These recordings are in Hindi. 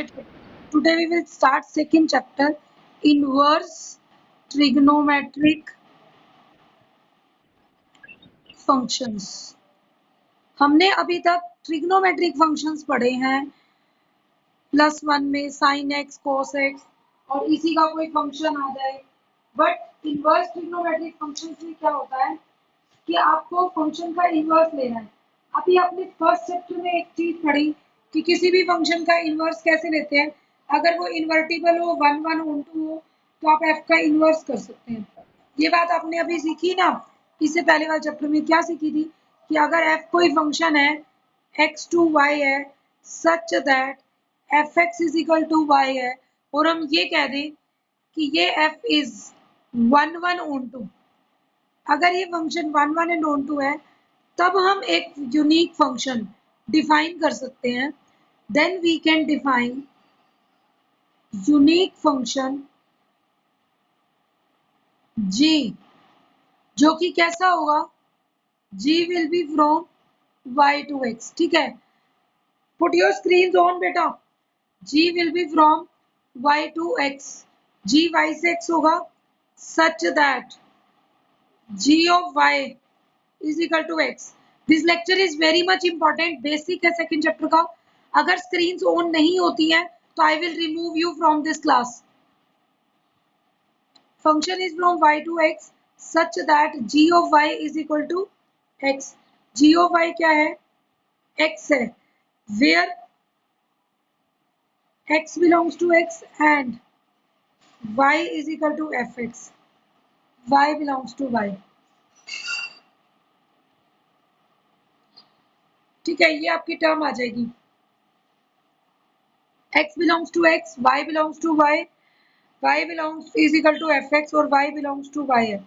बेटे, today we will start second chapter, inverse trigonometric functions. हमने अभी तक ट्रिग्नोमेट्रिक फंक्शंस पढ़े हैं +1 में sin x cos x और इसी का कोई फंक्शन आ जाए, बट इनवर्स ट्रिग्नोमेट्रिक फंक्शंस में क्या होता है कि आपको फंक्शन का इनवर्स लेना है। अभी आपने फर्स्ट चैप्टर में एक चीज पढ़ी कि किसी भी फंक्शन का इनवर्स कैसे लेते हैं, अगर वो इन्वर्टिबल हो 1 1 2 हो तो आप f का इनवर्स कर सकते हैं। ये बात आपने अभी सीखी ना, इससे पहले वाले चैप्टर में क्या सीखी थी कि अगर f कोई फंक्शन है x टू y है such that fx is equal to y है और हम ये कह दें कि ये f इज 1 1 2, अगर ये फंक्शन 1 1 एंड 2 है तब हम एक यूनिक फंक्शन डिफाइन कर सकते हैं। Then we can define unique function g, जो कि कैसा होगा, g will be from y to x। ठीक है, पुट योर स्क्रीन ऑन बेटा। g will be from y to x, g y से x होगा such that g of y is equal to x. This lecture is very much important, basic है सेकंड चैप्टर का। अगर स्क्रीन ऑन नहीं होती है तो I will remove you from this class. Function is from y to x such that g of y is equal to x. g of y क्या है, x है, where x belongs to x and y is equal to fx, y belongs to y। ठीक है, ये आपकी टर्म आ जाएगी x belongs to x, y belongs to y, y belongs is equal to fx और y belongs to y है।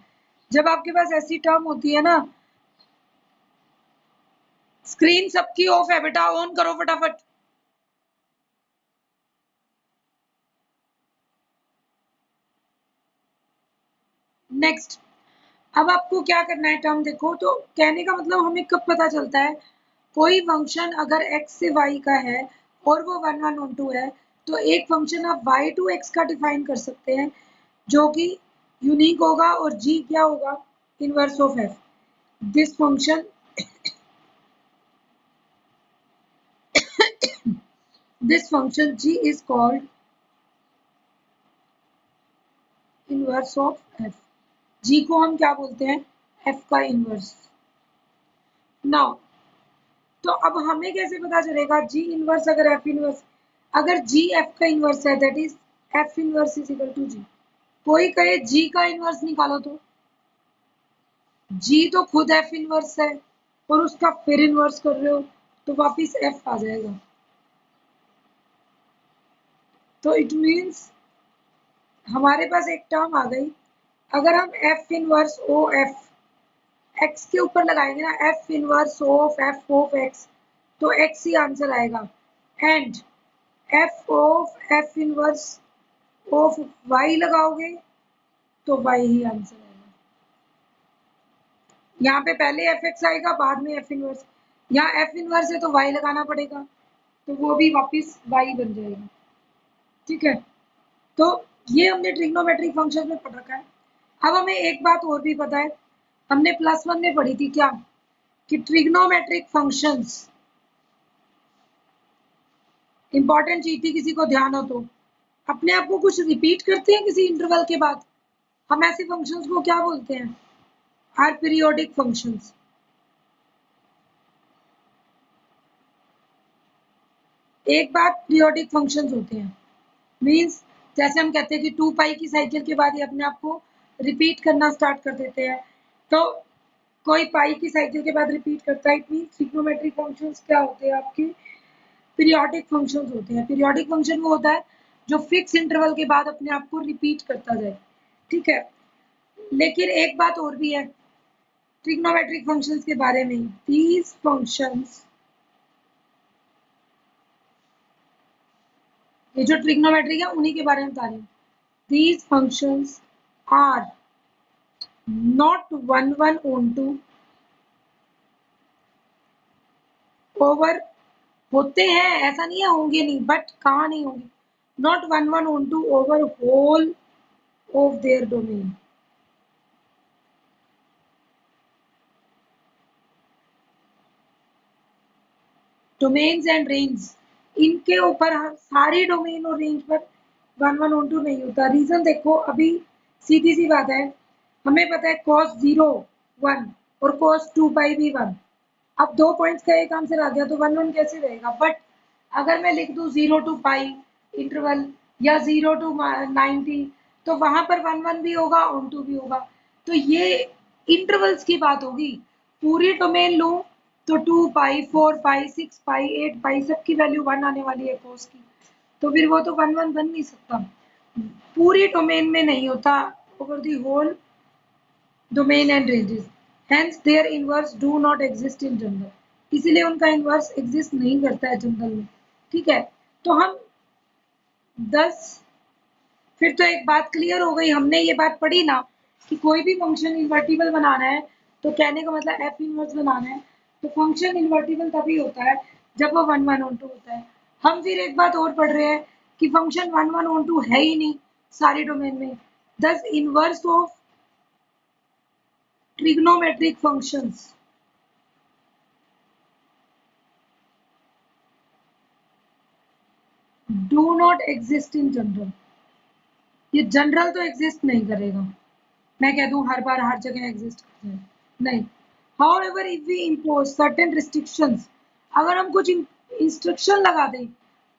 जब आपके पास ऐसी टर्म होती है ना, स्क्रीन सबकी ऑफ है बेटा, ऑन करो फटाफट। नेक्स्ट, अब आपको क्या करना है, टर्म देखो तो कहने का मतलब हमें कब पता चलता है कोई फंक्शन अगर x से y का है और वो 1 1 2 है तो एक फंक्शन आप y टू x का डिफाइन कर सकते हैं जो कि यूनिक होगा और g क्या होगा, inverse of f। This function this function g is called inverse of f। g को हम क्या बोलते हैं, f का इनवर्स। नाउ तो अब हमें कैसे पता चलेगा g इनवर्स अगर f इनवर्स, अगर g f का इनवर्स है that is f inverse is equal to g। कोई कहे g का इनवर्स निकालो तो g तो खुद f इनवर्स है और उसका फिर इनवर्स कर रहे हो तो वापिस f आ जाएगा। तो इट मीन्स हमारे पास एक टर्म आ गई, अगर हम f इनवर्स ओ f x के ऊपर लगाएंगे ना, f इनवर्स ऑफ x तो x ही आंसर आएगा and f of f inverse of y लगाओगे तो y ही आंसर आएगा। यहाँ पे पहले fx आएगा बाद में f इनवर्स, यहाँ f इनवर्स है तो y लगाना पड़ेगा तो वो भी वापस y बन जाएगा। ठीक है, तो ये हमने ट्रिग्नोमेट्रिक फंक्शन में पढ़ रखा है। अब हमें एक बात और भी पता है, हमने +1 में पढ़ी थी क्या कि ट्रिग्नोमेट्रिक फंक्शंस इंपॉर्टेंट चीज थी, किसी को ध्यान हो तो अपने आप को कुछ रिपीट करते हैं किसी इंटरवल के बाद, हम ऐसे फंक्शंस को क्या बोलते हैं, आर पीरियोडिक फंक्शंस। एक बात पीरियोडिक फंक्शंस होते हैं मींस जैसे हम कहते हैं कि 2 पाई की साइकिल के बाद ये अपने आप को रिपीट करना स्टार्ट कर देते हैं, तो कोई पाई की साइकिल के बाद रिपीट करता है, इट मींस ट्रिग्नोमेट्रिक फंक्शंस क्या होते हैं आपके पीरियोडिक फंक्शंस होते हैं। पीरियोडिक फंक्शन वो होता है जो फिक्स इंटरवल के बाद अपने आप को रिपीट करता जाए। ठीक है, लेकिन एक बात और भी है ट्रिग्नोमेट्रिक फंक्शंस के बारे में, दीज फंक्शंस, ये जो ट्रिग्नोमेट्रिक है उन्हीं के बारे में बता रही हूँ। These functions are not 1 1 onto over होते हैं, ऐसा नहीं है होंगे नहीं, बट कहाँ नहीं होंगे, not one one onto over whole of their domain. Domains and range, इनके ऊपर हम सारी डोमेन और रेंज पर वन वन ऑन टू नहीं होता। रीजन देखो, अभी सीधी सी बात है, हमें पता है cos 0 1 और cos 2 पाई भी 1। अब 2 पॉइंट्स का एक आंसर आ गया तो 1 1 कैसे रहेगा? बट अगर मैं लिख दूं 0 टू पाई इंटरवल या 0 टू 90, तो वहां पर 1 1 भी होगा, ऑन टू भी होगा। तो ये इंटरवल्स की बात होगी। पूरी डोमेन लूं तो 2 पाई 4 पाई 6 पाई 8 पाई सबकी वैल्यू 1 आने वाली है cos की, तो फिर वो तो 1 1 बन नहीं सकता। पूरी डोमेन में नहीं होता, over the whole domain and ranges, hence their inverse do not exist in general। इसीलिए उनका इनवर्स एग्जिस्ट नहीं करता है जनरल में। ठीक है, तो हम 10, फिर तो एक बात क्लियर हो गई, हमने ये बात पढ़ी ना कि कोई भी फंक्शन इन्वर्टिबल बनाना है, तो कहने का मतलब एफ इनवर्स बनाना है, तो फंक्शन इन्वर्टिबल तभी होता है जब वो 1 1 ऑन टू होता है। हम फिर एक बात और पढ़ रहे हैं कि फंक्शन 1 1 ऑन टू है ही नहीं सारी डोमेन में, दस inverse of trigonometric functions do not exist in general. ये जनरल तो एग्जिस्ट नहीं करेगा, मैं कह दूं हर बार हर जगह एग्जिस्ट करता है, नहीं। However if we impose certain restrictions, अगर हम कुछ इंस्ट्रक्शन लगा दें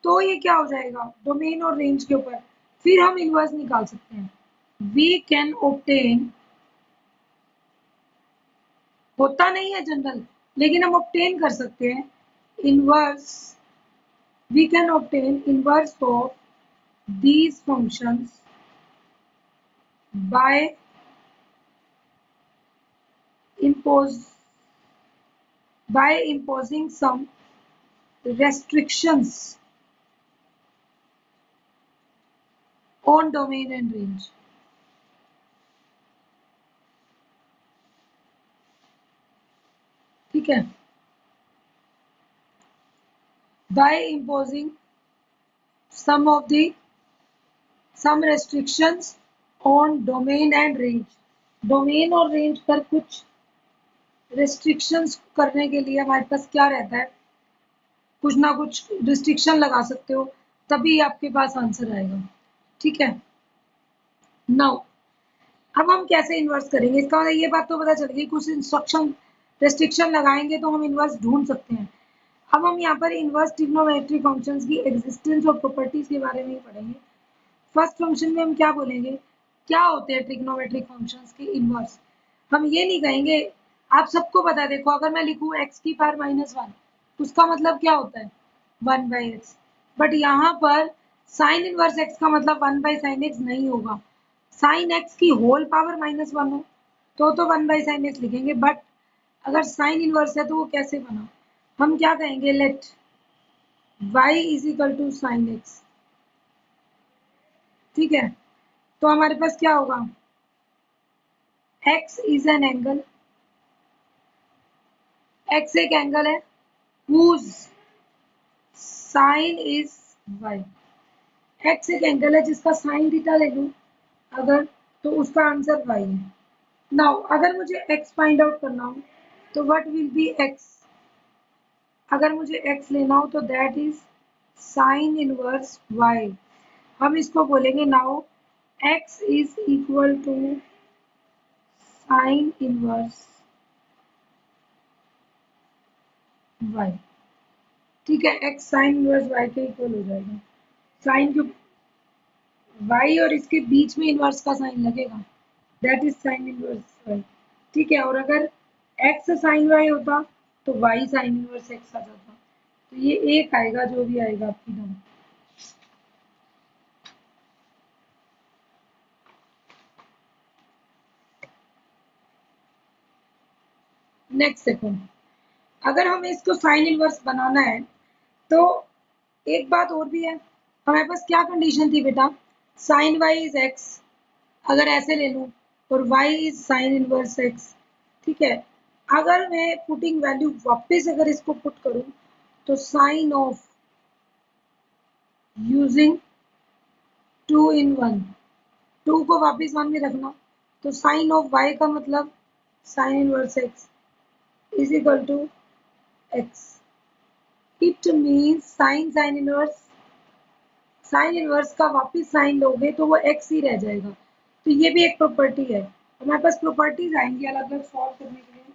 तो ये क्या हो जाएगा डोमेन और रेंज के ऊपर, फिर हम इनवर्स निकाल सकते हैं। वी कैन ऑब्टेन, होता नहीं है जनरल, लेकिन हम ऑब्टेन कर सकते हैं inverse, we can obtain inverse of these functions by impose by imposing some restrictions on domain and range। ठीक है, by imposing some of the some restrictions on domain and range। Domain और रेंज पर कुछ restrictions करने के लिए हमारे पास क्या रहता है, कुछ ना कुछ रिस्ट्रिक्शन लगा सकते हो, तभी आपके पास आंसर आएगा। ठीक है, नाउ अब हम कैसे इन्वर्स करेंगे, इसका मतलब ये बात तो पता चल गई, कुछ इंस्ट्रक्शन रेस्ट्रिक्शन लगाएंगे तो हम इन्वर्स ढूंढ सकते हैं। अब हम यहाँ पर इन्वर्स ट्रिग्नोमेट्रिक फंक्शंस की एग्जिस्टेंस और प्रॉपर्टीज के बारे में ही पढ़ेंगे। फर्स्ट फंक्शन में हम क्या बोलेंगे, क्या होते हैं ट्रिग्नोमेट्रिक फंक्शंस के इन्वर्स। हम ये नहीं कहेंगे, आप सबको पता है, देखो अगर मैं लिखूँ एक्स की पावर -1, उसका मतलब क्या होता है 1/x, बट यहाँ पर साइन इनवर्स एक्स का मतलब 1/sin x नहीं होगा। साइन एक्स की होल पावर -1 हो तो 1/sin x लिखेंगे, बट अगर साइन इनवर्स है तो वो कैसे बना, हम क्या कहेंगे, let y is equal to sine x. ठीक है, तो हमारे पास क्या होगा, x is an angle, x एक एंगल है whose sine is y। x एक एंगल है जिसका साइन थीटा ले लूं अगर, तो उसका आंसर y है। नाउ अगर मुझे x फाइंड आउट करना हो तो व्हाट विल बी x, अगर मुझे x लेना हो तो that is sine inverse y। हम इसको बोलेंगे now x is equal to sine inverse y। ठीक है, x साइन इनवर्स y के इक्वल हो जाएगा, साइन क्यों y और इसके बीच में इनवर्स का साइन लगेगा, that is sine inverse y। ठीक है, और अगर x साइन y होता तो y साइन इनवर्स x आ जाता, तो ये एक आएगा जो भी आएगा आपकी नंबर। नेक्स्ट देखो, अगर हमें इसको साइन इनवर्स बनाना है तो एक बात और भी है, हमारे पास क्या कंडीशन थी बेटा, साइन y इज x, अगर ऐसे ले लूं और y is sine inverse x। ठीक है, अगर मैं पुटिंग वैल्यू वापस अगर इसको पुट करूं तो साइन ऑफ यूजिंग 2 in 1, 2 को वापस 1 में रखना, तो साइन ऑफ y का मतलब sine inverse x is equal to x। It means sine inverse का वापस साइन लोगे तो वो x ही रह जाएगा। तो ये भी एक प्रॉपर्टी है। हमारे पास प्रॉपर्टीज आएंगी अलग अलग सॉल्व करने के लिए,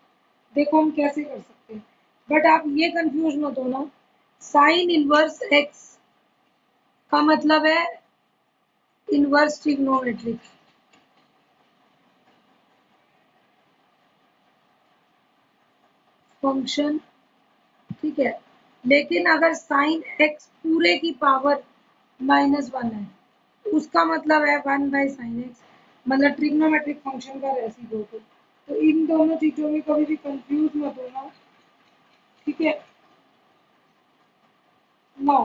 देखो हम कैसे कर सकते हैं। बट आप ये कंफ्यूज मत होना, साइन इनवर्स x का मतलब है इनवर्स ट्रिग्नोमेट्रिक। फंक्शन, ठीक है, लेकिन अगर साइन x पूरे की पावर -1 है, उसका मतलब है 1 बाई साइन एक्स, मतलब ट्रिग्नोमेट्रिक फंक्शन का रेसिप्रोकल। तो इन दोनों चीजों में कभी भी कंफ्यूज मत होना, ठीक है। Now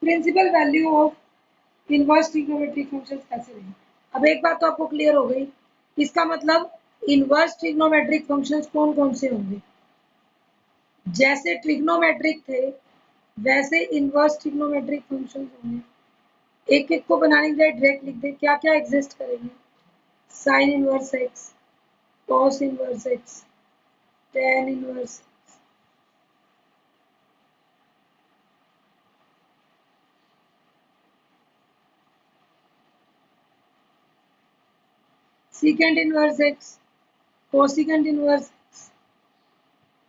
principal value of inverse trigonometric functions कैसे रहेंगे। अब एक बात तो आपको क्लियर हो गई, इसका मतलब इनवर्स ट्रिग्नोमेट्रिक फंक्शंस कौन कौन से होंगे। जैसे ट्रिग्नोमेट्रिक थे वैसे इनवर्स ट्रिग्नोमेट्रिक फंक्शंस होंगे। एक एक को बनाने के लिए डायरेक्ट लिख दे क्या क्या एग्जिस्ट करेंगे। Sign inverse x, cos inverse x, tan inverse, secant inverse x, cosecant inverse,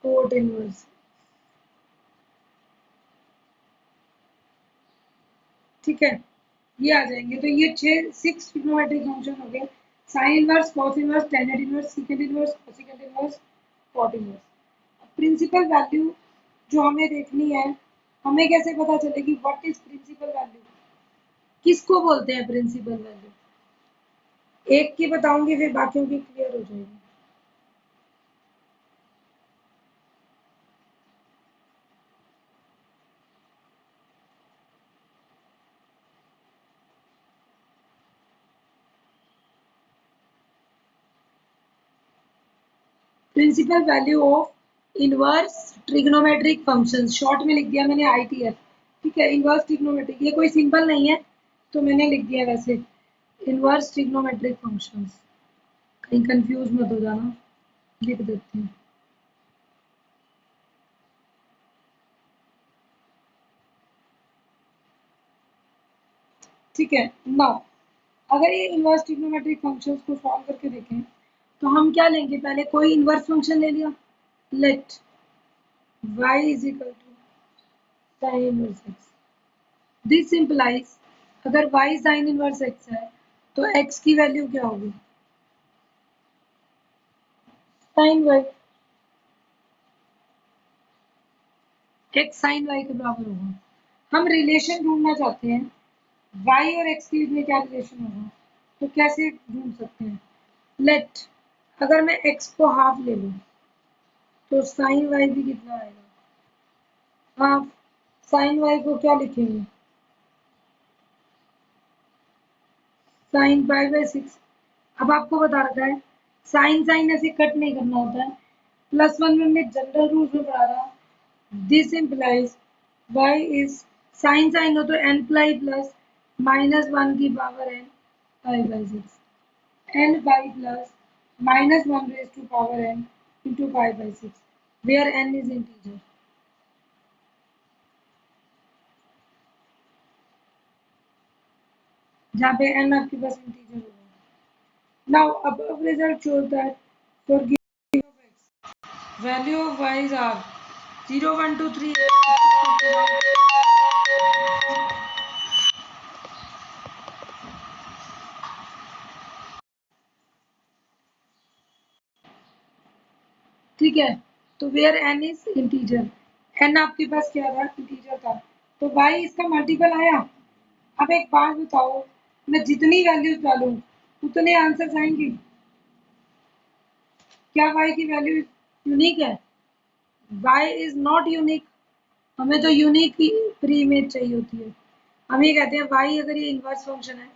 cot inverse, ठीक है, ये आ जाएंगे। तो ये 6 ट्रिग्नोमेट्रिक फंक्शन हो गए। Sine inverse, cos inverse, tan inverse, secant inverse, cosecant inverse, cot inverse. Principal value जो हमें देखनी है, हमें कैसे पता चलेगी व्हाट इज प्रिंसिपल वैल्यू, किसको बोलते हैं प्रिंसिपल वैल्यू। एक की बताऊंगी फिर बाकियों की क्लियर हो जाएगी। Principal value of inverse trigonometric function, short में लिख दिया मैंने ITF, ठीक है। इनवर्स ट्रिग्नोमेट्रिक, ये कोई सिंपल नहीं है तो मैंने लिख दिया वैसे, इनवर्स ट्रिग्नोमेट्रिक फंक्शंस, कहीं कंफ्यूज मत हो जाना, लिख देती हूँ। ठीक है। नाउ अगर ये इनवर्स ट्रिग्नोमेट्रिक फंक्शंस को सॉल्व करके देखें तो हम क्या लेंगे, पहले कोई इनवर्स फंक्शन ले लिया, let y is equal to sine inverse x। This implies अगर y साइन इनवर्स x है तो x की वैल्यू क्या होगी, sine y, x sine y के बराबर होगा। हम रिलेशन ढूंढना चाहते हैं y और x के बीच में क्या रिलेशन होगा, तो कैसे ढूंढ सकते हैं। लेट अगर मैं x को हाफ ले लूं तो साइन y भी कितना आएगा, हाफ। साइन y को क्या लिखेंगे, साइन पाई बाई 6। अब आपको बता रखा है साइन साइन ऐसे कट नहीं करना होता है, +1 में हमने जनरल रूल्स में पढ़ा था। This implies y is sine sine हो तो n प्लाई प्लस -1 की power n pi by 6, n pi plus -1 raise to power n into pi by 6, where n is integer. जहाँ पे n आपके पास इंटीजर होगा। Now above result shows that for given value of y's are 0, 1, 2, 3, ठीक है। तो where n is integer, n आपके पास क्या था, इंटीजर था, तो y इसका मल्टीपल आया। अब एक बात बताओ, मैं जितनी वैल्यूज डालूं उतने आंसर्स आएंगे, क्या y की वैल्यू यूनिक है, y इज नॉट यूनिक। हमें तो यूनिक प्री इमेज चाहिए होती है। हम ये कहते हैं y अगर ये इनवर्स फंक्शन है,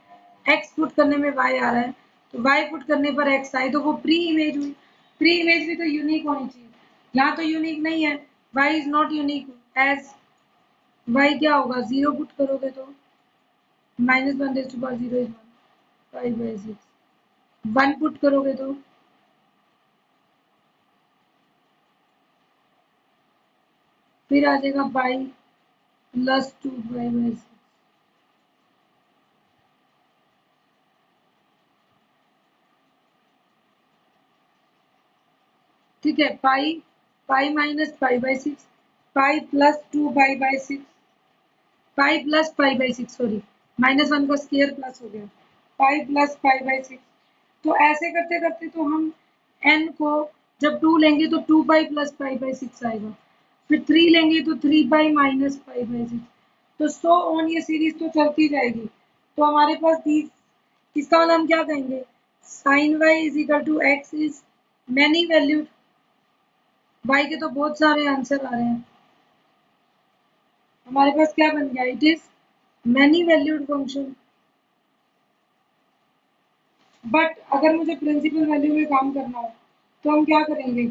x पुट करने में y आ रहा है तो y पुट करने पर x आए तो वो प्री इमेज हुई। प्री इमेज भी तो यूनिक होनी चाहिए, यहाँ तो यूनिक नहीं है, y is not unique. As y क्या होगा, 0 पुट करोगे तो -1 raise to power 0 is 1, 5/6। 1 put करोगे तो फिर आ जाएगा बाई +2 पाई/6। ठीक है, पाई -पाई/6, पाई +2 पाई/6, पाई प्लस पाई/6, सॉरी, -1 का स्क्वायर प्लस हो गया, पाई प्लस पाई/6। तो ऐसे करते करते तो हम n को जब 2 लेंगे तो 2 पाई प्लस पाई/6 आएगा, फिर 3 लेंगे तो 3 पाई माइनस पाई/6, तो सो ऑन ये सीरीज तो चलती जाएगी। तो हमारे पास these, इसका मतलब हम क्या कहेंगे, sin y is equal to x is many valued. y के तो बहुत सारे आंसर आ रहे हैं, हमारे पास क्या बन गया, it is many valued function. But अगर मुझे प्रिंसिपल वैल्यू में काम करना हो तो हम क्या करेंगे,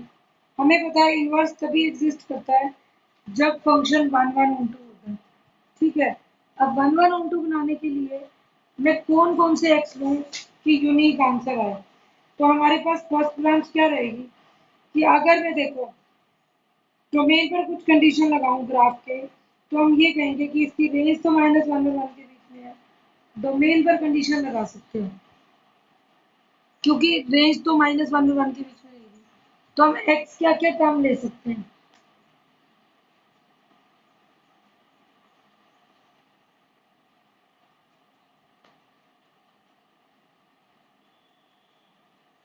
हमें पता है इन्वर्स तभी एग्जिस्ट करता है जब फंक्शन 1 1 होता है। ठीक है, अब 1 1 बनाने के लिए मैं कौन कौन से एक्स लूँ कि यूनिक आंसर आए। तो हमारे पास फर्स्ट ब्रांच क्या रहेगी कि अगर मैं देखो डोमेन पर कुछ कंडीशन लगाऊं ग्राफ के, तो हम ये कहेंगे कि इसकी रेंज तो -1 और 1 के बीच में है, डोमेन पर कंडीशन लगा सकते हो क्योंकि रेंज तो -1 और 1 के बीच में रहेगी। तो हम एक्स क्या क्या टर्म ले सकते हैं,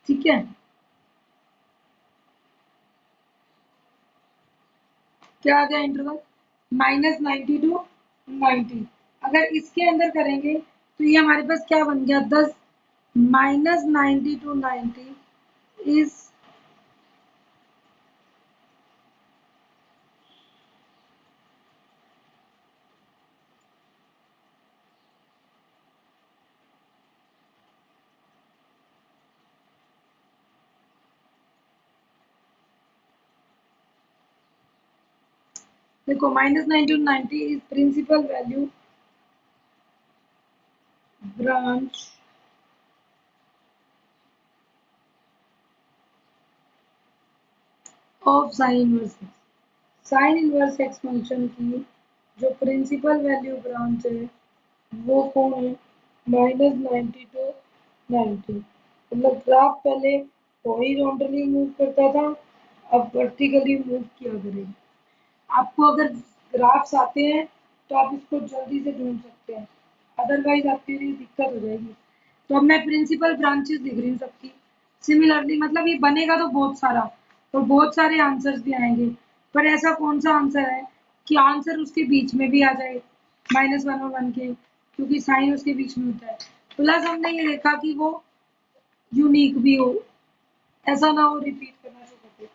ठीक है, क्या आ गया इंटरवल, -90 टू 90। अगर इसके अंदर करेंगे तो ये हमारे पास क्या बन गया, 10 -90 टू 90 इज, देखो -90 to 90 is principal value branch of sine inverse x. Sine inverse x function की जो प्रिंसिपल वैल्यू ब्रांच है वो कौन है, -90 टू 90। मतलब ग्राफ पहले हॉरिजॉन्टली मूव करता था, अब वर्टिकली मूव किया करेगा। आपको अगर ग्राफ्स आते हैं तो आप इसको जल्दी से ढूंढ सकते हैं, अदरवाइज आपके लिए दिक्कत हो जाएगी। तो अब मैं प्रिंसिपल ब्रांचेस दिख रही हूँ सबकी सिमिलरली, मतलब ये बनेगा तो बहुत सारा और बहुत सारे आंसर्स भी आएंगे, पर ऐसा कौन सा आंसर है कि आंसर उसके बीच में भी आ जाए -1 और 1 के, क्योंकि साइन उसके बीच में होता है। प्लस हमने ये देखा कि वो यूनिक भी हो, ऐसा ना हो रिपीट करना शुरू कर दे।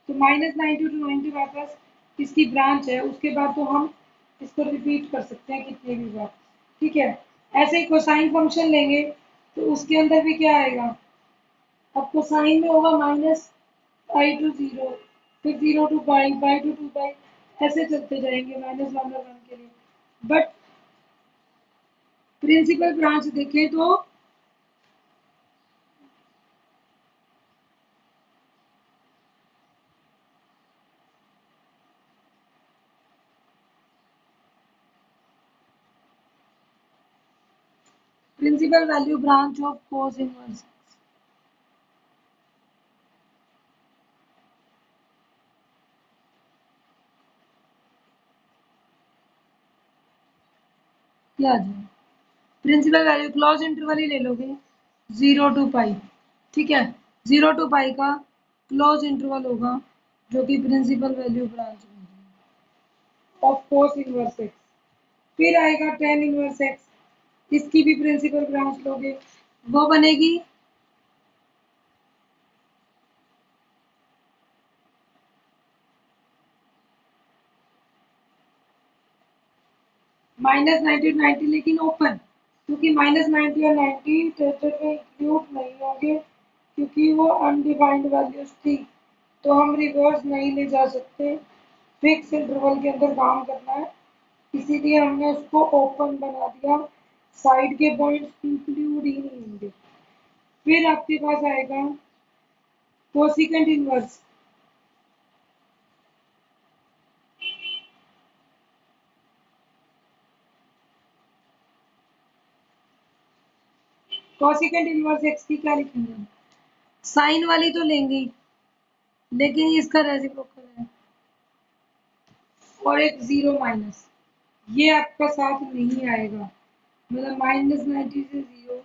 तो -90 टू 90 वापस इसकी ब्रांच है, उसके बाद तो हम इसको रिपीट कर सकते हैं कितने भी बार। ठीक है, ऐसे ही कोसाइन फंक्शन लेंगे तो उसके अंदर भी क्या आएगा, अब कोसाइन में होगा -पाई टू 0, फिर 0 टू पाई, पाई टू 2 पाई, ऐसे चलते जाएंगे -1 और 1 के लिए। बट प्रिंसिपल ब्रांच देखें तो principal value branch of cos inverse क्या आ जाए, प्रिंसिपल वैल्यू क्लोज इंटरवल ही ले लोगे, 0 टू पाई। ठीक है, 0 टू पाई का क्लोज इंटरवल होगा जो कि principal value branch of cos inverse x. फिर आएगा टेन इनवर्स एक्स, इसकी भी प्रिंसिपल ब्रांच लोगे, वो बनेगी -90 90, लेकिन ओपन, क्योंकि -90 और 90 टेंजर में इंक्लूड नहीं होंगे क्योंकि वो अनडिफाइंड वैल्यूज थी, तो हम रिवर्स नहीं ले जा सकते। फिक्स इंटरवल के अंदर काम करना है, इसीलिए हमने उसको ओपन बना दिया, साइड के पॉइंट्स इंक्लूड ही नहीं होंगे। फिर आपके पास आएगा cosecant inverse. Cosecant inverse x की क्या लिखेंगे हम? साइन वाली तो लेंगे ही, लेकिन इसका रेसिप्रोकल है, और एक जीरो माइनस, ये आपका साथ नहीं आएगा, मतलब -90 से जीरो,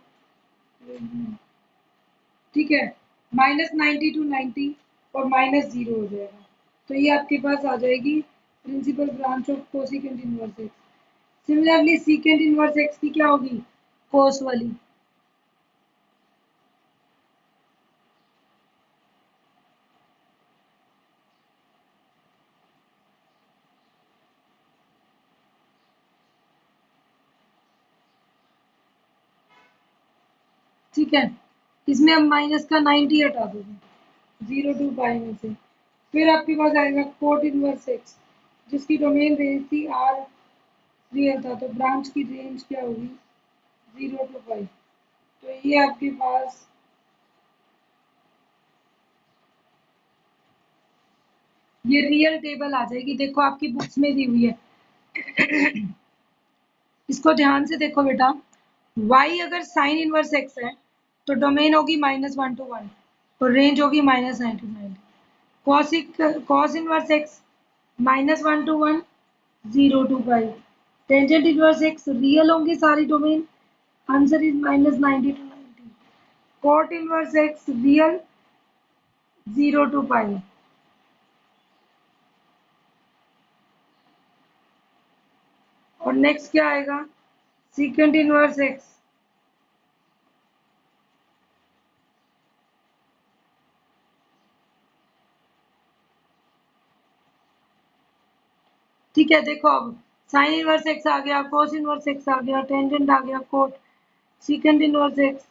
ठीक है, -90 to 90 और -0 हो जाएगा, तो ये आपके पास आ जाएगी principal branch of cosecant inverse x. Similarly secant inverse x की क्या होगी? कोस वाली। ठीक है, इसमें अब माइनस का 90 हटा दोगे 0 to पाई में से। फिर आपके पास आएगा कोट इनवर्स एक्स, जिसकी डोमेन रेंज थी आर रियल था, तो ब्रांच की रेंज क्या होगी? 0 to पाई। तो ये आपके पास ये रियल टेबल आ जाएगी, देखो आपकी बुक्स में दी हुई है। इसको ध्यान से देखो बेटा, y अगर साइन इनवर्स x है तो डोमेन होगी -1 to 1 और रेंज होगी -9 to 90। Cos inverse x -1 to 1, 0 to पाई। टेंजेंट इनवर्स x रियल होंगी सारी domain, answer is -90 to 90। Cot inverse x real, 0 to पाई। और नेक्स्ट क्या आएगा? सीकेंट इनवर्स x, ठीक है, देखो अब साइन इनवर्स एक्स आ गया, कोस इनवर्स एक्स आ गया, टेंजेंट आ गया, कोट, सीकेंट इनवर्स एक्स,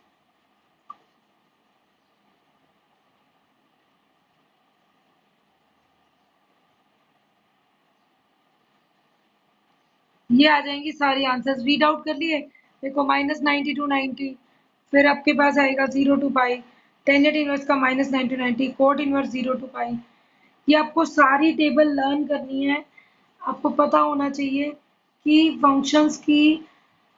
ये आ जाएंगी सारी आंसर्स। रीड आउट कर लिए, देखो -90 to 90, फिर आपके पास आएगा 0 to पाई, टेंजेंट इनवर्स का -9 to 90, कोट इनवर्स 0 to पाई। ये आपको सारी टेबल लर्न करनी है, आपको पता होना चाहिए कि फंक्शंस की,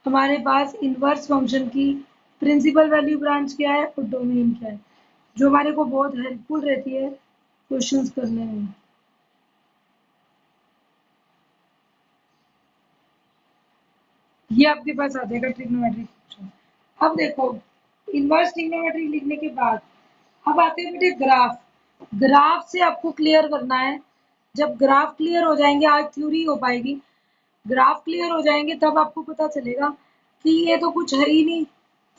हमारे पास इनवर्स फंक्शन की प्रिंसिपल वैल्यू ब्रांच क्या है और डोमेन क्या है, जो हमारे को बहुत हेल्पफुल रहती है क्वेश्चंस करने में। ये आपके पास आ जाएगा ट्रिग्नोमेट्रिक फंक्शन। अब देखो, इनवर्स ट्रिग्नोमेट्री लिखने के बाद अब आते हैं बेटे ग्राफ। ग्राफ से आपको क्लियर करना है, जब ग्राफ क्लियर हो जाएंगे, आज थ्योरी हो पाएगी, ग्राफ क्लियर हो जाएंगे तब आपको पता चलेगा कि ये तो कुछ है ही नहीं,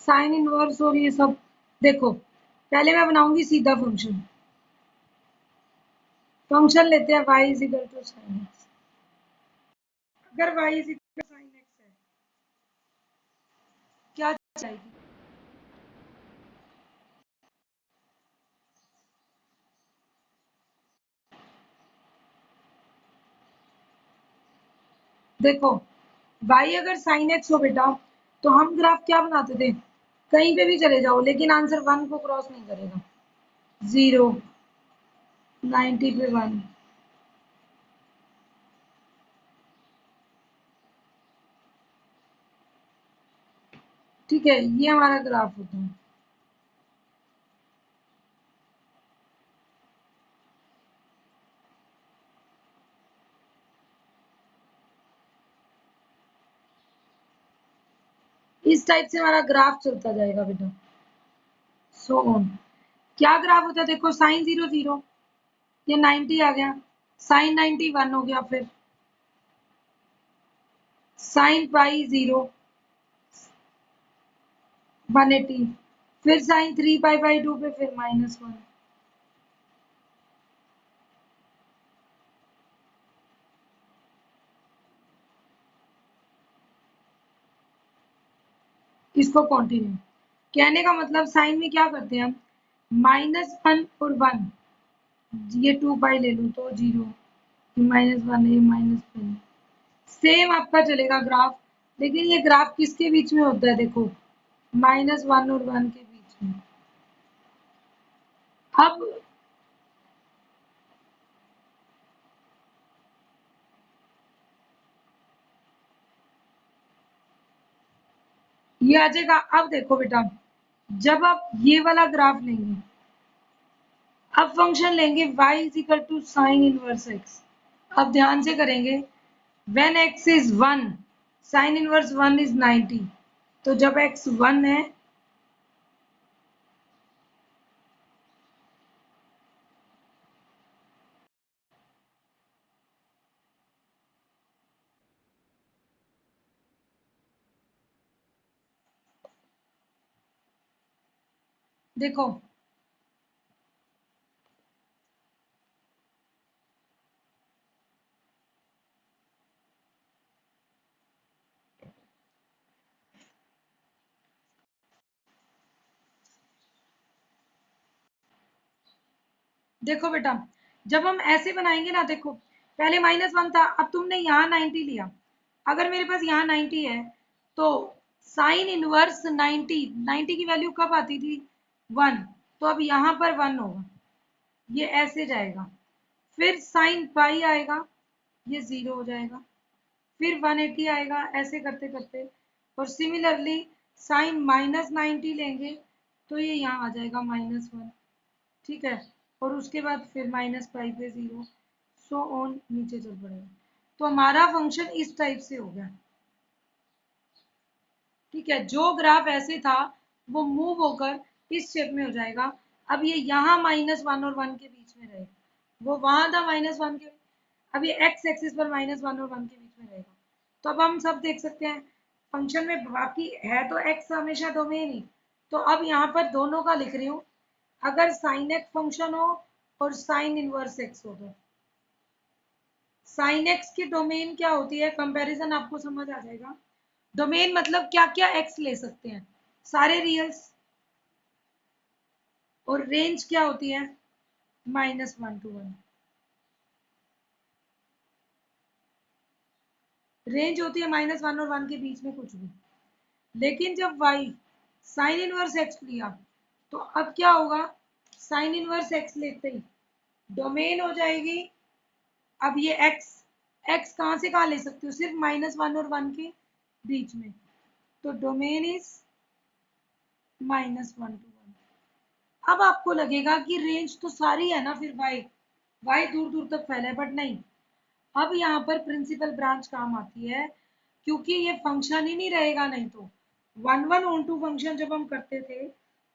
साइन इनवर्स और ये सब। देखो, पहले मैं बनाऊंगी सीधा फंक्शन। फंक्शन लेते हैं y is equal to sine x. अगर y is equal to sine x है, क्या चाहिए? देखो, y अगर साइन एक्स हो बेटा, तो हम ग्राफ क्या बनाते थे? कहीं पे भी चले जाओ, लेकिन आंसर 1 को क्रॉस नहीं करेगा। 0, 90 पे 1। ठीक है, ये हमारा ग्राफ होता है। इस टाइप से हमारा ग्राफ चलता जाएगा बेटा, सो ऑन। क्या ग्राफ होता है? देखो, साइन 0 0, ये 90 आ गया, साइन 90 1 हो गया, फिर साइन पाई 0 180, फिर साइन 3 पाई बाई 2 पे फिर -1। इसको कंटिन्यू, कहने का मतलब साइन में क्या करते हैं हम, -1 और 1, ये 2 पाई ले लूं तो 0, -1 ए -1 सेम आपका चलेगा ग्राफ, लेकिन ये ग्राफ किसके बीच में होता है देखो, -1 और 1 के बीच में। अब ये आ जाएगा। अब देखो बेटा, जब आप ये वाला ग्राफ लेंगे, अब फंक्शन लेंगे y is equal to sine inverse x। अब ध्यान से करेंगे, when x is 1 sine inverse 1 is 90। तो जब x 1 है, देखो देखो बेटा, जब हम ऐसे बनाएंगे ना, देखो पहले -1 था, अब तुमने यहाँ 90 लिया। अगर मेरे पास यहाँ 90 है, तो साइन इनवर्स 90 की वैल्यू कब आती थी, 1। तो अब यहाँ पर 1 होगा, ये ऐसे जाएगा। फिर साइन पाई आएगा, ये 0 हो जाएगा। फिर 180 आएगा, ऐसे करते करते। और सिमिलरली साइन -90 लेंगे, तो ये यहाँ आ जाएगा -1। ठीक है, और उसके बाद फिर -पाई पे 0, सो ऑन नीचे चल पड़ेगा। तो हमारा फंक्शन इस टाइप से हो गया। ठीक है, जो ग्राफ ऐसे था वो मूव होकर इस शेप में हो जाएगा। अब ये यहाँ -1 और 1 के बीच में रहेगा, वो वहां था -1 के, अब ये x एक्सिस पर -1 और 1 के बीच में रहेगा। तो अब हम सब देख सकते हैं फंक्शन में, बाकी है तो x हमेशा डोमेन ही। तो अब यहाँ पर दोनों का लिख रही हूँ, अगर साइन एक्स फंक्शन हो और साइन इनवर्स एक्स हो, तो साइन एक्स की डोमेन क्या होती है, कंपैरिजन आपको समझ आ जाएगा। डोमेन मतलब क्या क्या एक्स ले सकते हैं, सारे रियल्स। और रेंज क्या होती है, -1 to 1। रेंज होती है -1 और 1 के बीच में कुछ भी। लेकिन जब y साइन इनवर्स एक्स लिया, तो अब क्या होगा, साइन इनवर्स एक्स लेते ही डोमेन हो जाएगी। अब ये x कहाँ से कहाँ ले सकती हो, सिर्फ -1 और 1 के बीच में। तो डोमेन इज -1 to 1। अब आपको लगेगा कि रेंज तो सारी है ना, फिर y दूर दूर तक फैला है, बट नहीं। अब यहाँ पर प्रिंसिपल ब्रांच काम आती है, क्योंकि ये फंक्शन ही नहीं रहेगा। नहीं तो 1 1 फंक्शन जब हम करते थे,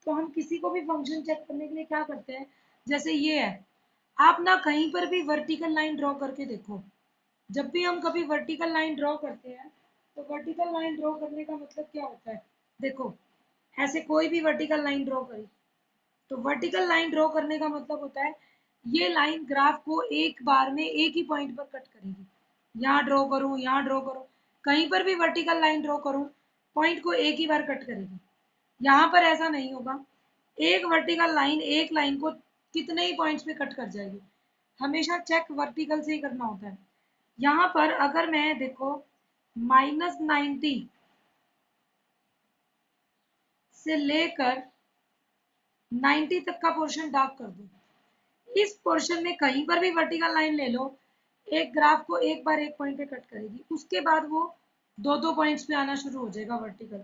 तो हम किसी को भी फंक्शन चेक करने के लिए क्या करते हैं, जैसे ये है, आप ना कहीं पर भी वर्टिकल लाइन ड्रॉ करके देखो। जब भी हम कभी वर्टिकल लाइन ड्रॉ करते हैं, तो वर्टिकल लाइन ड्रॉ करने का मतलब क्या होता है, देखो ऐसे कोई भी वर्टिकल लाइन ड्रॉ करी, तो वर्टिकल लाइन ड्रॉ करने का मतलब होता है, ये लाइन ग्राफ को एक बार में एक ही पॉइंट पर कट करेगी। यहाँ ड्रॉ करूँ, यहाँ ड्रॉ करूँ, कहीं पर भी वर्टिकल लाइन ड्रॉ करूँ, पॉइंट को एक ही बार कट करेगी। यहाँ पर ऐसा नहीं होगा, एक वर्टिकल लाइन एक लाइन को कितने ही पॉइंट्स पे कट कर जाएगी। हमेशा चेक वर्टिकल से ही करना होता है। यहाँ पर अगर मैं देखो -90 से लेकर 90 तक का पोर्शन डार्क कर दूं, इस पोर्शन में कहीं पर भी वर्टिकल लाइन ले लो, एक ग्राफ को एक बार एक पॉइंट पे कट करेगी, उसके बाद वो दो दो पॉइंट्स पे आना शुरू हो जाएगा वर्टिकल।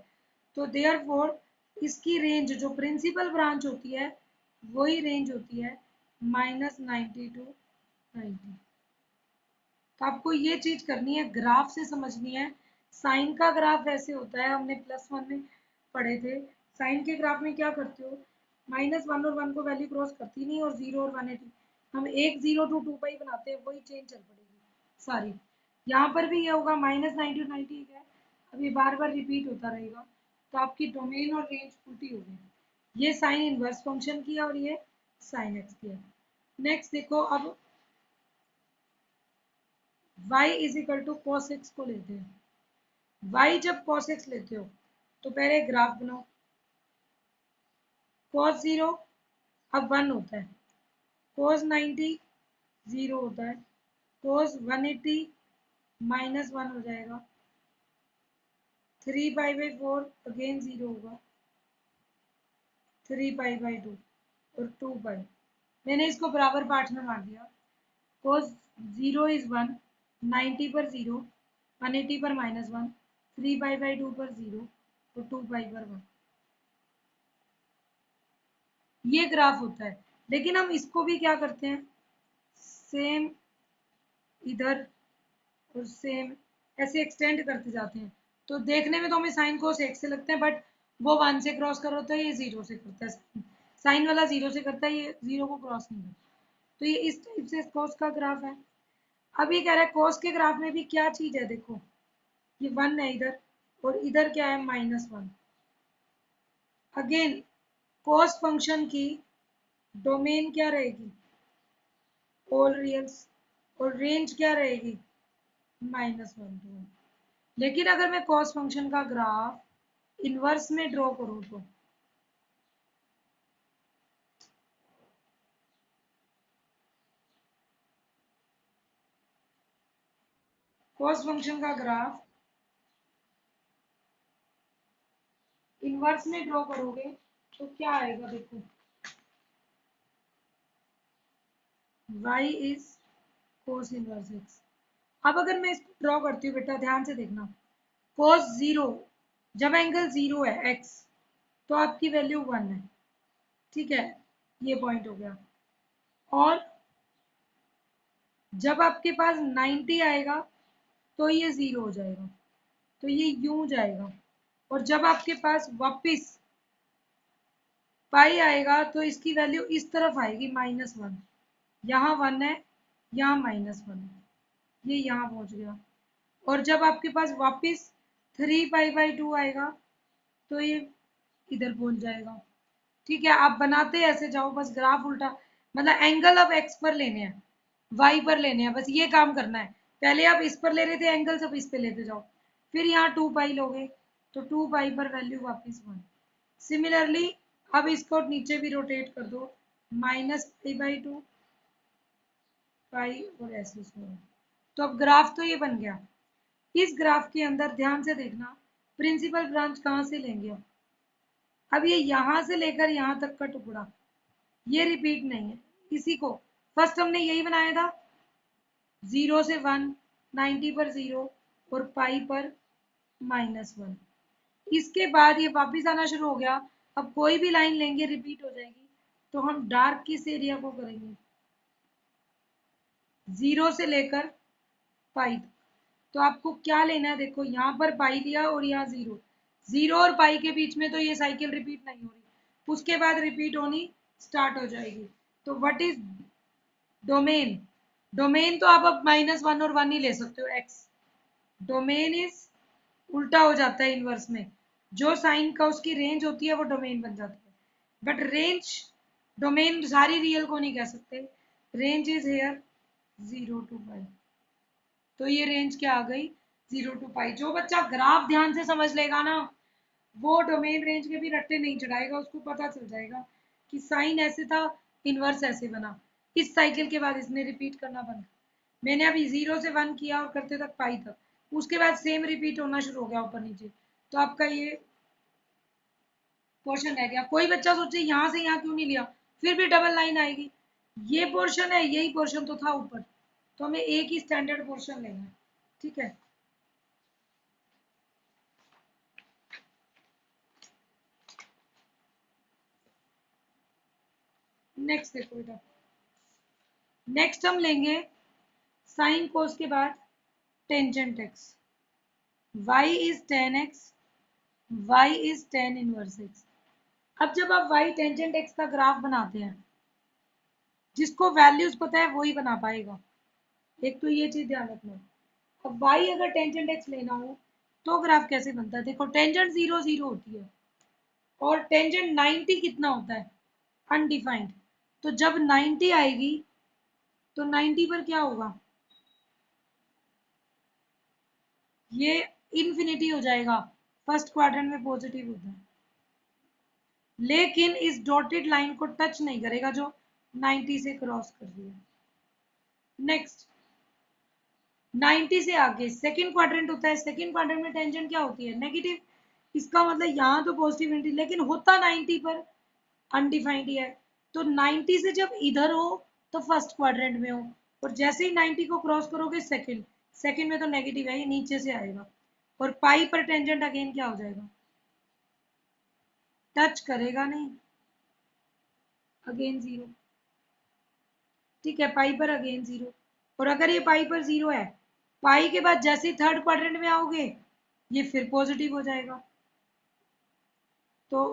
तो देयरफॉर इसकी रेंज जो प्रिंसिपल ब्रांच होती है, वही रेंज होती है -90 to 90। तो आपको ये चीज करनी है, ग्राफ से समझनी है। साइन का ग्राफ ऐसे होता है, हमने +1 में पढ़े थे। साइन के ग्राफ में क्या करते हो, -1 और 1 को वैल्यू क्रॉस करती नहीं, और 0 और 180 हम 1 0 to 2 पाई बनाते हैं, वही चेन चल पड़ेगी सारी। यहाँ पर भी ये होगा -90 to 90 है, अब ये बार बार रिपीट होता रहेगा। तो आपकी डोमेन और रेंज उल्टी हो गई। ये साइन इनवर्स फंक्शन किया और ये साइन एक्स किया। नेक्स्ट देखो, अब y is equal to cos x को लेते हैं। y जब कॉस एक्स लेते हो, तो पहले ग्राफ बनाओ। कॉस 0 अब 1 होता है, कॉस 90 0 होता है, कोस 180 -1 हो जाएगा, 3π/4 अगेन 0 होगा, 3π/2 और 2π। मैंने इसको बराबर पार्ट में मार दिया। कोस 0 इज 1, 90 पर 0, 180 पर -1, 3π/2 पर 0 और 2π पर 1। ये ग्राफ होता है। लेकिन हम इसको भी क्या करते हैं, सेम इधर और सेम ऐसे एक्सटेंड करते जाते हैं। तो देखने में तो हमें साइन कोस एक से लगते हैं, बट वो 1 से क्रॉस कर होता है, ये 0 से करता है। साइन वाला 0 से करता है, ये 0 को क्रॉस नहीं करता। तो ये इस टाइप से कोस का ग्राफ है। अब ये कह रहा है कोस के ग्राफ में भी क्या चीज है, देखो ये 1 है इधर और इधर क्या है -1। अगेन कोस फंक्शन की डोमेन क्या रहेगी, ऑल रियल्स, और रेंज क्या रहेगी -1 to 1। लेकिन अगर मैं कॉस फंक्शन का ग्राफ इनवर्स में ड्रॉ करूं तो कॉस फंक्शन का ग्राफ इनवर्स में ड्रॉ करोगे तो क्या आएगा, देखो y is cos inverse x। अब अगर मैं इसको ड्रॉ करती हूँ बेटा, ध्यान से देखना, कोस 0, जब एंगल 0 है x तो आपकी वैल्यू 1 है, ठीक है, ये पॉइंट हो गया। और जब आपके पास 90 आएगा तो ये 0 हो जाएगा, तो ये यूं जाएगा। और जब आपके पास वापस पाई आएगा तो इसकी वैल्यू इस तरफ आएगी -1। यहाँ 1 है, यहाँ -1 है, ये यहाँ पहुंच गया। और जब आपके पास वापस 3π/2 आएगा तो ये इधर पहुंच जाएगा। ठीक है, आप बनाते ऐसे जाओ, बस ग्राफ उल्टा, मतलब एंगल अब एक्स पर लेने हैं, वाई पर लेने हैं, बस ये काम करना है। पहले आप इस पर ले रहे थे एंगल, सब इस पे लेते जाओ, फिर यहाँ 2π लोगे तो 2π पर वैल्यू वापस 1। सिमिलरली अब इसको नीचे भी रोटेट कर दो, -π/2 पाई और ऐसे सो। तो अब ग्राफ तो ये बन गया। इस ग्राफ के अंदर ध्यान से देखना, प्रिंसिपल ब्रांच कहाँ से लेंगे अब ये यहाँ से लेकर यहाँ तक का टुकड़ा, ये रिपीट नहीं है। इसी को फर्स्ट हमने यही बनाया था, 0 से 1, 90 पर 0 और पाई पर -1। इसके बाद ये वापिस आना शुरू हो गया। अब कोई भी लाइन लेंगे रिपीट हो जाएगी, तो हम डार्क किस एरिया को करेंगे, 0 से लेकर पाई तक। तो आपको क्या लेना है, देखो यहाँ पर पाई लिया और यहाँ 0, 0 और पाई के बीच में तो ये साइकिल रिपीट नहीं हो रही, उसके बाद रिपीट होनी स्टार्ट हो जाएगी। तो व्हाट इज डोमेन, डोमेन तो आप अब -1 और 1 ही ले सकते हो, एक्स। डोमेन इज उल्टा हो जाता है इनवर्स में, जो साइन का उसकी रेंज होती है वो डोमेन बन जाती है। बट रेंज, डोमेन सारी रियल को नहीं कह सकते। Range is here 0 to π। तो ये रेंज क्या आ गई, 0 to π। जो बच्चा ग्राफ ध्यान से समझ लेगा ना, वो डोमेन रेंज के भी रट्टे नहीं चढ़ाएगा, उसको पता चल जाएगा कि साइन ऐसे था, इनवर्स ऐसे बना, इस साइकिल के बाद इसने रिपीट करना बंद। मैंने अभी 0 से 1 किया और करते तक पाई तक, उसके बाद सेम रिपीट होना शुरू हो गया ऊपर नीचे। तो आपका ये पोर्शन रह गया। कोई बच्चा सोचे यहाँ से यहाँ क्यों नहीं लिया, फिर भी डबल लाइन आएगी। ये पोर्शन है, यही पोर्शन तो था ऊपर, तो हमें एक ही स्टैंडर्ड पोर्शन लेना है, ठीक है। नेक्स्ट देखो बेटा, नेक्स्ट हम लेंगे साइन कोस के बाद tangent x. y is tan x, y is tan inverse x। अब जब आप y टेंजेंट x का ग्राफ बनाते हैं, जिसको वैल्यूज पता है वही बना पाएगा, एक तो ये चीज ध्यान रखना। अब y अगर टेंजेंट x लेना हो तो ग्राफ कैसे बनता है, देखो टेंजेंट 0 0 होती है और टेंजेंट 90 कितना होता है, अनडिफाइंड। तो जब 90 आएगी तो 90 पर क्या होगा, ये इन्फिनिटी हो जाएगा, फर्स्ट क्वाड्रेंट में पॉजिटिव होता है, लेकिन इस डॉटेड लाइन को टच नहीं करेगा जो 90 से क्रॉस कर रही है। नेक्स्ट, 90 से आगे सेकंड क्वाड्रेंट होता है, सेकंड क्वाड्रेंट में टेंजेंट क्या होती है, नेगेटिव। इसका मतलब यहाँ तो पॉजिटिव लेकिन होता 90 पर अनडिफाइंड ही है। तो 90 से जब इधर हो तो फर्स्ट क्वाड्रेंट में हो, और जैसे ही 90 को क्रॉस करोगे सेकंड, सेकंड में तो नेगेटिव है, ये नीचे से आएगा। और पाई पर टेंजेंट अगेन क्या हो जाएगा, टच करेगा नहीं, अगेन जीरो। ठीक है, पाई पर अगेन जीरो। और अगर ये पाई पर जीरो है, पाई के बाद जैसे थर्ड क्वाड्रेंट में आओगे ये फिर पॉजिटिव हो जाएगा। तो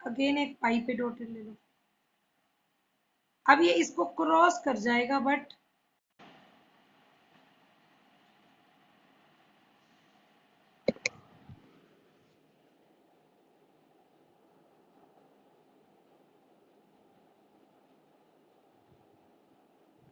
अगेन एक पाई पे डॉटेड ले लो। अब ये इसको क्रॉस कर जाएगा बट